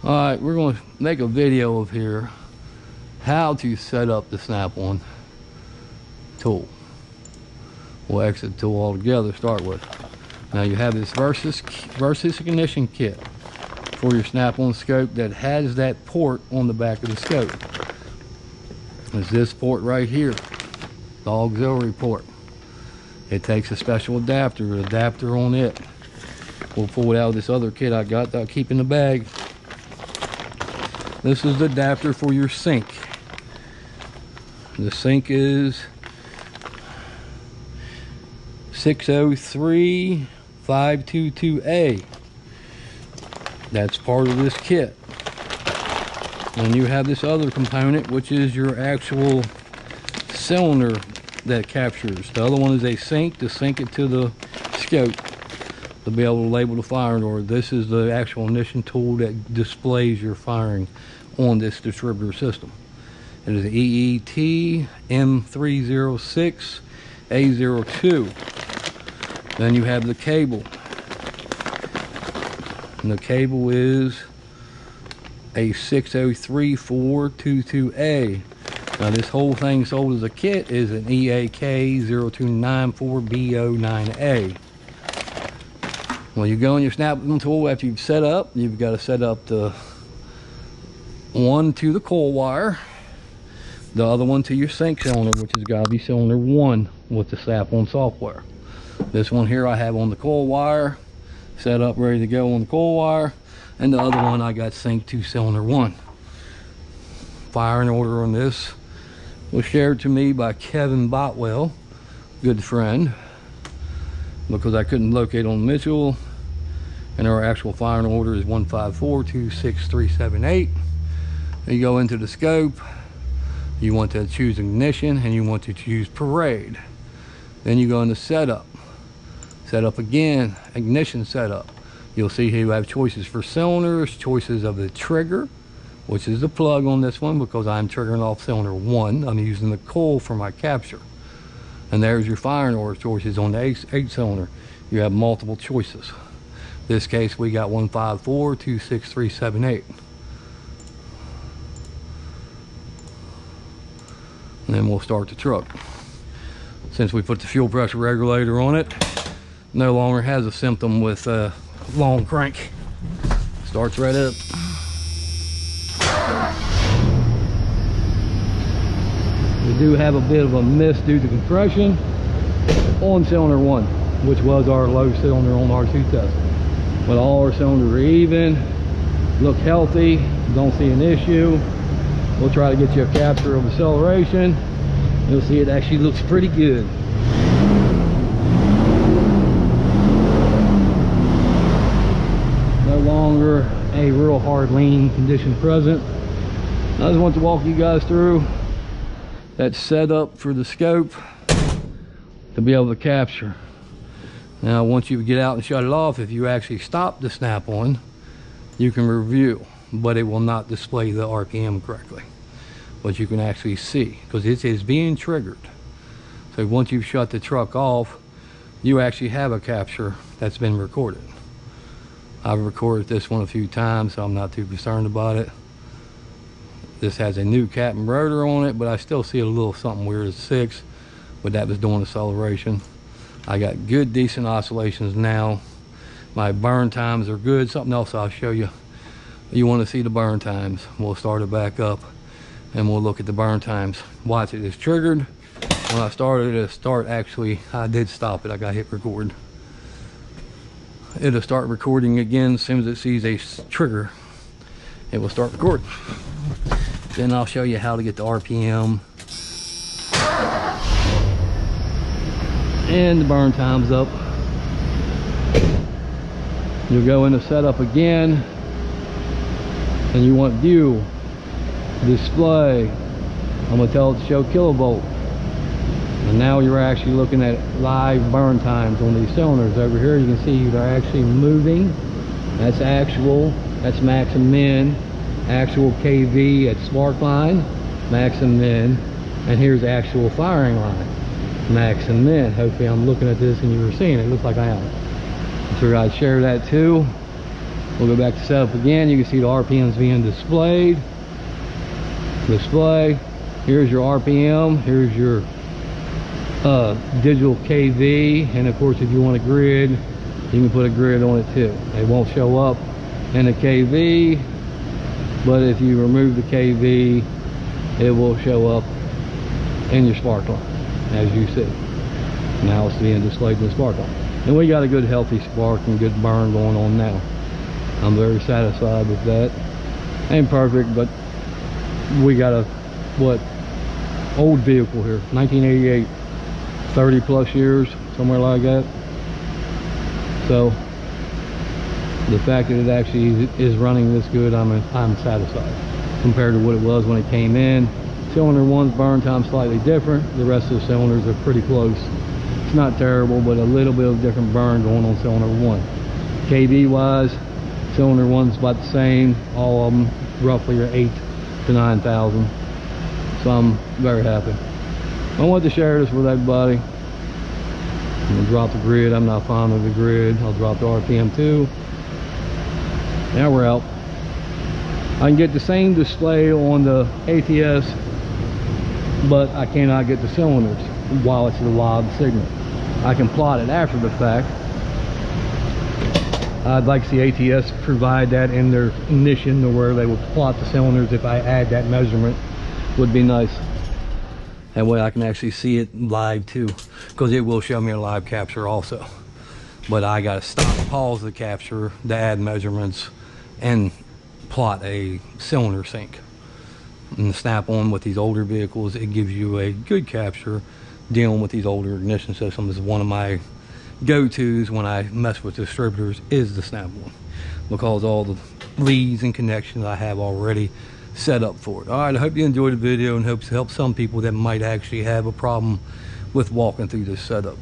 All right, we're going to make a video of here how to set up the Snap-on tool. We'll exit the tool altogether to start with. Now you have this versus ignition kit for your Snap-on scope that has that port on the back of the scope. It's this port right here, the auxiliary port. It takes a special adapter on it. We'll pull it out of this other kit I got that I'll keep in the bag. This is the adapter for your sink. The sink is 603522A. That's part of this kit. And you have this other component, which is your actual cylinder that captures. The other one is a sink to sync it to the scope to be able to label the firing order. This is the actual ignition tool that displays your firing on this distributor system. It is EET M306A02. Then you have the cable. And the cable is a 603422A. Now this whole thing sold as a kit is an EAK0294BO9A. When you go on your Snap-on tool, after you've set up, you've got to set up the one to the coil wire, the other one to your sink cylinder, which has got to be cylinder 1 with the Snap-on software. This one here I have on the coil wire, set up ready to go on the coil wire, and the other one I got synced to cylinder 1. Firing order on this was shared to me by Kevin Botwell, good friend, because I couldn't locate on Mitchell, and our actual firing order is 154-26378. You go into the scope, you want to choose ignition, and you want to choose parade. Then you go into setup again, ignition setup. You'll see here you have choices for cylinders, choices of the trigger, which is the plug on this one because I'm triggering off cylinder 1. I'm using the coil for my capture. And there's your firing order choices on the 8-cylinder. You have multiple choices. In this case, we got 154-26378. And then we'll start the truck. Since we put the fuel pressure regulator on it, no longer has a symptom with long crank. Starts right up. We do have a bit of a miss due to compression on cylinder 1, which was our low cylinder on R2 test. But all our cylinders are even, look healthy, don't see an issue. We'll try to get you a capture of acceleration. You'll see it actually looks pretty good. No longer a real hard lean condition present. I just want to walk you guys through that setup for the scope to be able to capture. Now once you get out and shut it off, if you actually stop the Snap-on, you can review, but it will not display the RPM correctly. But you can actually see, because it is being triggered. So once you've shut the truck off, you actually have a capture that's been recorded. I've recorded this one a few times, so I'm not too concerned about it. This has a new cap and rotor on it, but I still see a little something weird at 6, but that was doing acceleration. I got good, decent oscillations now. My burn times are good. Something else I'll show you. You want to see the burn times. We'll start it back up and we'll look at the burn times. Watch it, it's triggered. When I started it, actually, I did stop it. I got hit record. It'll start recording again as soon as it sees a trigger. It will start recording. Then I'll show you how to get the RPM and the burn times up. You'll go into setup again, and you want view, display. I'm going to tell it to show kilovolt. And now you're actually looking at live burn times on these cylinders. Over here you can see they're actually moving. That's actual, that's max and min. Actual KV at spark line, max and min. And here's actual firing line, max and min. Hopefully I'm looking at this and you were seeing it. It looks like I am. So I'd share that too. We'll go back to setup again. You can see the RPMs being displayed. Display. Here's your RPM. Here's your digital KV, and of course, if you want a grid, you can put a grid on it too. It won't show up in the KV, but if you remove the KV, it will show up in your spark line, as you see. Now it's being displayed in the spark line, and we got a good healthy spark and good burn going on now. I'm very satisfied with that. Ain't perfect, but we got a old vehicle here, 1988, 30 plus years, somewhere like that. So the fact that it actually is running this good, I'm satisfied compared to what it was when it came in. Cylinder 1's burn time slightly different. The rest of the cylinders are pretty close. It's not terrible, but a little bit of different burn going on cylinder 1. KV wise, cylinder 1's about the same. All of them roughly are 8 to 9,000. So I'm very happy. I want to share this with everybody. I'm gonna drop the grid. I'm not fond of the grid. I'll drop the RPM too. Now we're out. I can get the same display on the ATS, but I cannot get the cylinders while it's a live signal. I can plot it after the fact. I'd like to see ATS provide that in their ignition, to where they would plot the cylinders. If I add that measurement, would be nice. That way I can actually see it live too, because it will show me a live capture also. But I gotta stop, pause the capture to add measurements and plot a cylinder sync. And the Snap-on with these older vehicles, it gives you a good capture. Dealing with these older ignition systems is one of my go-tos when I mess with distributors, is the Snap-on, because all the leads and connections I have already set up for it. All right, I hope you enjoyed the video and hope to help some people that might actually have a problem with walking through this setup.